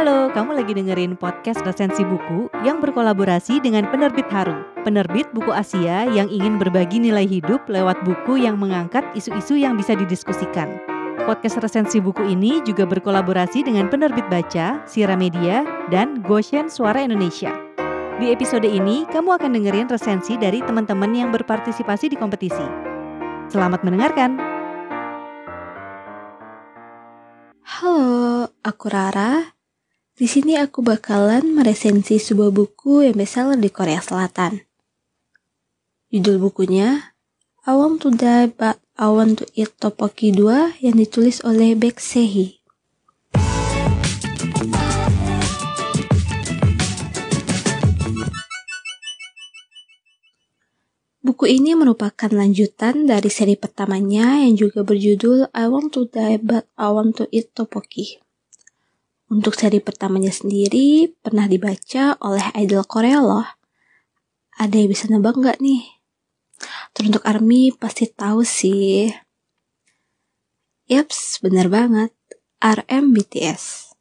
Halo, kamu lagi dengerin podcast resensi buku yang berkolaborasi dengan penerbit Haru, penerbit buku Asia yang ingin berbagi nilai hidup lewat buku yang mengangkat isu-isu yang bisa didiskusikan. Podcast resensi buku ini juga berkolaborasi dengan penerbit Baca, Sira Media, dan Goshen Suara Indonesia. Di episode ini, kamu akan dengerin resensi dari teman-teman yang berpartisipasi di kompetisi. Selamat mendengarkan! Halo, aku Rara. Di sini aku bakalan meresensi sebuah buku yang bestseller di Korea Selatan. Judul bukunya I Want to Die But I Want to Eat Tteokbokki 2 yang ditulis oleh Baek Se-hee. Buku ini merupakan lanjutan dari seri pertamanya yang juga berjudul I Want to Die But I Want to Eat Tteokbokki. Untuk seri pertamanya sendiri pernah dibaca oleh idol Korea loh. Ada yang bisa nebak nggak nih? Teruntuk ARMY pasti tahu sih. Yaps, bener banget. RM BTS.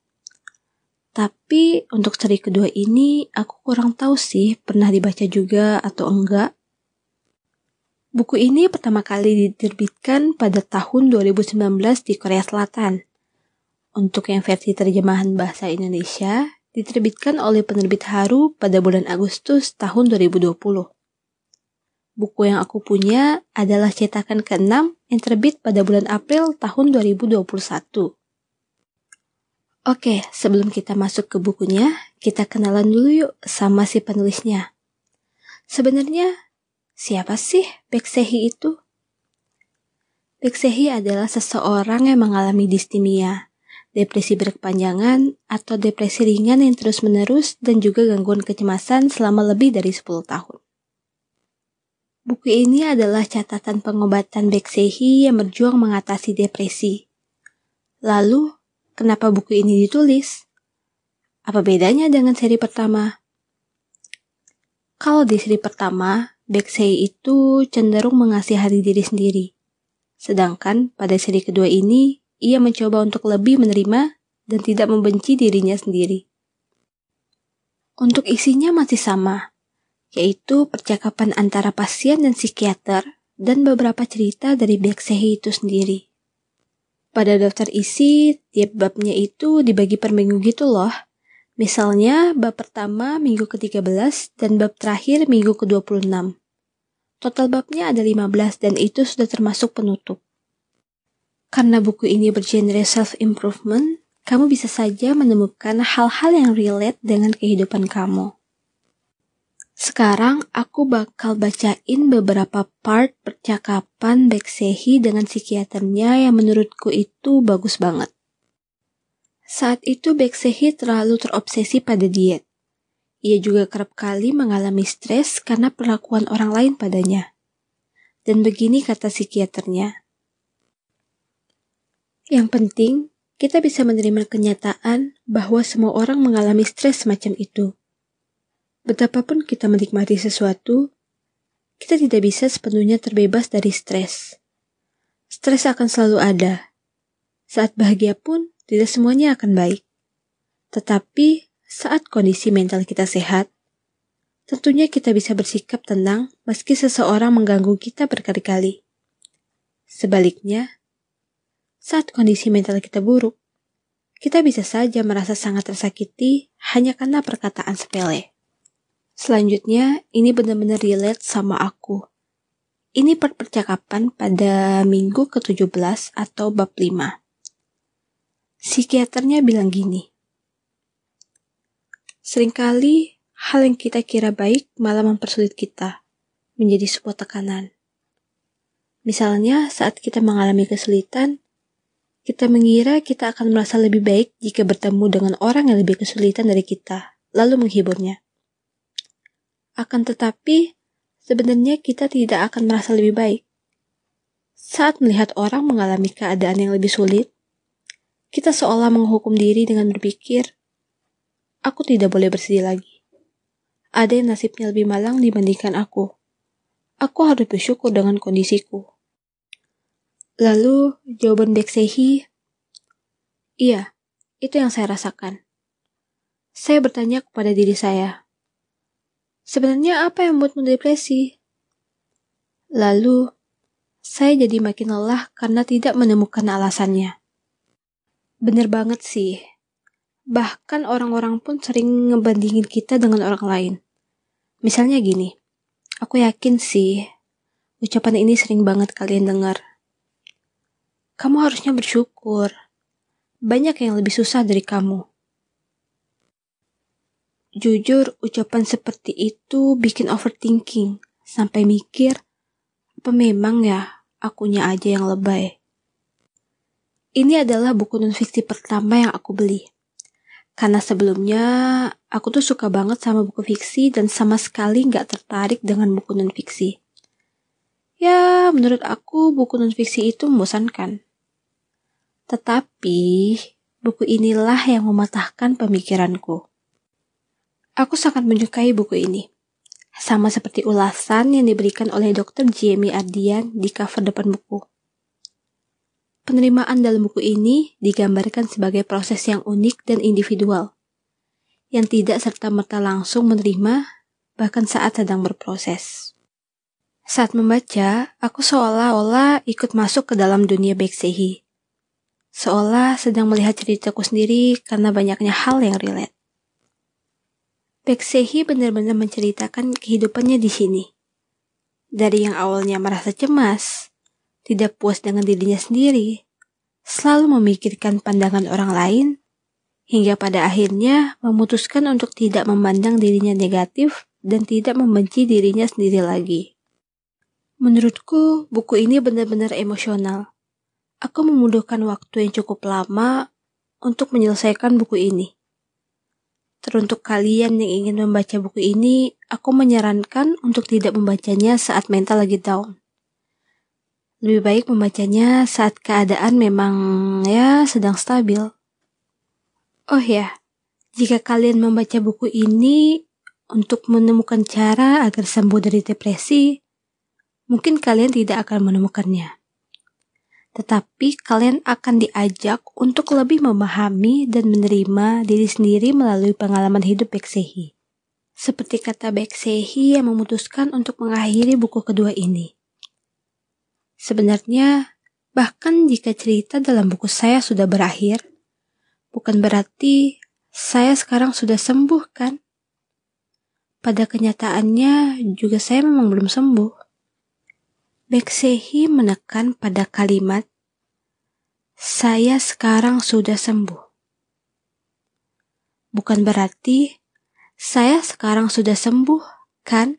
Tapi untuk seri kedua ini aku kurang tahu sih pernah dibaca juga atau enggak. Buku ini pertama kali diterbitkan pada tahun 2019 di Korea Selatan. Untuk yang versi terjemahan bahasa Indonesia, diterbitkan oleh penerbit Haru pada bulan Agustus tahun 2020. Buku yang aku punya adalah cetakan ke-6 yang terbit pada bulan April tahun 2021. Oke, sebelum kita masuk ke bukunya, kita kenalan dulu yuk sama si penulisnya. Sebenarnya, siapa sih Baek Se-hee itu? Baek Se-hee adalah seseorang yang mengalami distimia, depresi berkepanjangan, atau depresi ringan yang terus-menerus dan juga gangguan kecemasan selama lebih dari 10 tahun. Buku ini adalah catatan pengobatan Baek Se-hee yang berjuang mengatasi depresi. Lalu, kenapa buku ini ditulis? Apa bedanya dengan seri pertama? Kalau di seri pertama, Baek Se-hee itu cenderung mengasihani diri sendiri. Sedangkan pada seri kedua ini, ia mencoba untuk lebih menerima dan tidak membenci dirinya sendiri. Untuk isinya masih sama, yaitu percakapan antara pasien dan psikiater dan beberapa cerita dari Baek Se-hee itu sendiri. Pada daftar isi, tiap babnya itu dibagi per minggu gitu loh. Misalnya, bab pertama minggu ke-13 dan bab terakhir minggu ke-26. Total babnya ada 15 dan itu sudah termasuk penutup. Karena buku ini bergenre self-improvement, kamu bisa saja menemukan hal-hal yang relate dengan kehidupan kamu. Sekarang aku bakal bacain beberapa part percakapan Baek Se-hee dengan psikiaternya yang menurutku itu bagus banget. Saat itu Baek Se-hee terlalu terobsesi pada diet. Ia juga kerap kali mengalami stres karena perlakuan orang lain padanya. Dan begini kata psikiaternya. Yang penting, kita bisa menerima kenyataan bahwa semua orang mengalami stres semacam itu. Betapapun kita menikmati sesuatu, kita tidak bisa sepenuhnya terbebas dari stres. Stres akan selalu ada. Saat bahagia pun, tidak semuanya akan baik. Tetapi, saat kondisi mental kita sehat, tentunya kita bisa bersikap tenang meski seseorang mengganggu kita berkali-kali. Sebaliknya, saat kondisi mental kita buruk, kita bisa saja merasa sangat tersakiti hanya karena perkataan sepele. Selanjutnya, ini benar-benar relate sama aku. Ini percakapan pada minggu ke-17 atau bab 5. Psikiaternya bilang gini. Seringkali, hal yang kita kira baik malah mempersulit kita menjadi sebuah tekanan. Misalnya, saat kita mengalami kesulitan, kita mengira kita akan merasa lebih baik jika bertemu dengan orang yang lebih kesulitan dari kita, lalu menghiburnya. Akan tetapi, sebenarnya kita tidak akan merasa lebih baik. Saat melihat orang mengalami keadaan yang lebih sulit, kita seolah menghukum diri dengan berpikir, aku tidak boleh bersedih lagi. Ada yang nasibnya lebih malang dibandingkan aku. Aku harus bersyukur dengan kondisiku. Lalu, jawaban Baek Se-hee, iya, itu yang saya rasakan. Saya bertanya kepada diri saya, sebenarnya apa yang membuatmu depresi? Lalu, saya jadi makin lelah karena tidak menemukan alasannya. Bener banget sih. Bahkan orang-orang pun sering ngebandingin kita dengan orang lain. Misalnya gini, aku yakin sih, ucapan ini sering banget kalian dengar. Kamu harusnya bersyukur. Banyak yang lebih susah dari kamu. Jujur, ucapan seperti itu bikin overthinking. Sampai mikir, apa memang ya akunya aja yang lebay? Ini adalah buku non-fiksi pertama yang aku beli. Karena sebelumnya, aku tuh suka banget sama buku fiksi dan sama sekali gak tertarik dengan buku non-fiksi. Ya, menurut aku buku non-fiksi itu membosankan. Tetapi, buku inilah yang mematahkan pemikiranku. Aku sangat menyukai buku ini. Sama seperti ulasan yang diberikan oleh Dr. Jamie Ardian di cover depan buku. Penerimaan dalam buku ini digambarkan sebagai proses yang unik dan individual, yang tidak serta-merta langsung menerima, bahkan saat sedang berproses. Saat membaca, aku seolah-olah ikut masuk ke dalam dunia Baeksehi. Seolah sedang melihat ceritaku sendiri karena banyaknya hal yang relate. Baeksehi benar-benar menceritakan kehidupannya di sini. Dari yang awalnya merasa cemas, tidak puas dengan dirinya sendiri, selalu memikirkan pandangan orang lain, hingga pada akhirnya memutuskan untuk tidak memandang dirinya negatif dan tidak membenci dirinya sendiri lagi. Menurutku, buku ini benar-benar emosional. Aku membutuhkan waktu yang cukup lama untuk menyelesaikan buku ini. Teruntuk kalian yang ingin membaca buku ini, aku menyarankan untuk tidak membacanya saat mental lagi down. Lebih baik membacanya saat keadaan memang sedang stabil. Oh ya, jika kalian membaca buku ini untuk menemukan cara agar sembuh dari depresi, mungkin kalian tidak akan menemukannya. Tetapi kalian akan diajak untuk lebih memahami dan menerima diri sendiri melalui pengalaman hidup Baeksehi. Seperti kata Baeksehi yang memutuskan untuk mengakhiri buku kedua ini. Sebenarnya, bahkan jika cerita dalam buku saya sudah berakhir, bukan berarti saya sekarang sudah sembuh kan? Pada kenyataannya juga saya memang belum sembuh. Baeksehi menekan pada kalimat, saya sekarang sudah sembuh. Bukan berarti saya sekarang sudah sembuh, kan?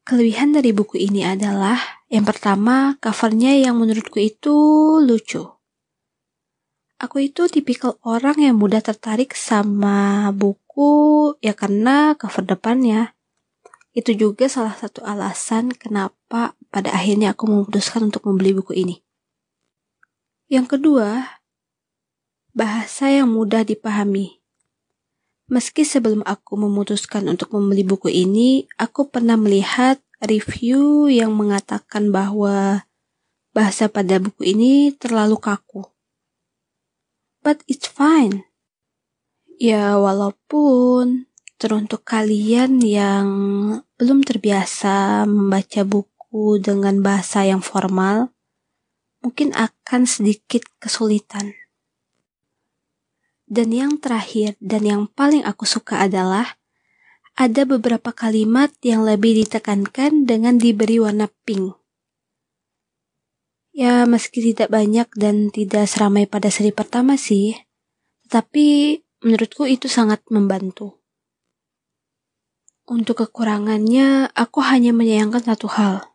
Kelebihan dari buku ini adalah, yang pertama, covernya yang menurutku itu lucu. Aku itu tipikal orang yang mudah tertarik sama buku ya karena cover depannya. Itu juga salah satu alasan kenapa pada akhirnya aku memutuskan untuk membeli buku ini. Yang kedua, bahasa yang mudah dipahami. Meski sebelum aku memutuskan untuk membeli buku ini, aku pernah melihat review yang mengatakan bahwa bahasa pada buku ini terlalu kaku. But it's fine. Ya walaupun teruntuk kalian yang belum terbiasa membaca buku dengan bahasa yang formal, mungkin akan sedikit kesulitan. Dan yang terakhir dan yang paling aku suka adalah ada beberapa kalimat yang lebih ditekankan dengan diberi warna pink. Ya meski tidak banyak dan tidak seramai pada seri pertama sih, tetapi menurutku itu sangat membantu. Untuk kekurangannya, aku hanya menyayangkan satu hal,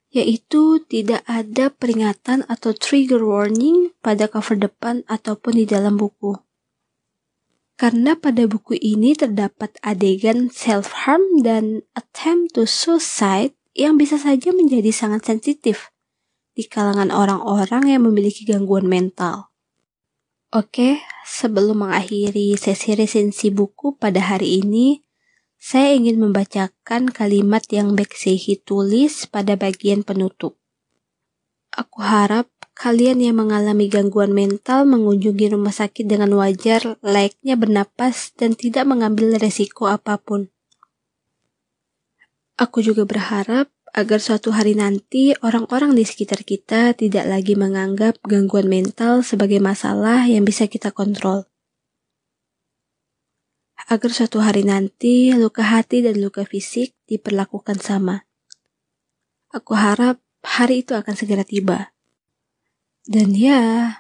yaitu tidak ada peringatan atau trigger warning pada cover depan ataupun di dalam buku. Karena pada buku ini terdapat adegan self-harm dan attempt to suicide yang bisa saja menjadi sangat sensitif di kalangan orang-orang yang memiliki gangguan mental. Oke, sebelum mengakhiri sesi resensi buku pada hari ini, saya ingin membacakan kalimat yang Baeksehi tulis pada bagian penutup. Aku harap kalian yang mengalami gangguan mental mengunjungi rumah sakit dengan wajar, layaknya bernapas dan tidak mengambil resiko apapun. Aku juga berharap agar suatu hari nanti orang-orang di sekitar kita tidak lagi menganggap gangguan mental sebagai masalah yang bisa kita kontrol. Agar suatu hari nanti luka hati dan luka fisik diperlakukan sama. Aku harap hari itu akan segera tiba. Dan ya,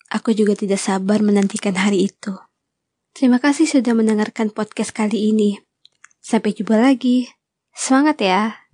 aku juga tidak sabar menantikan hari itu. Terima kasih sudah mendengarkan podcast kali ini. Sampai jumpa lagi. Semangat ya!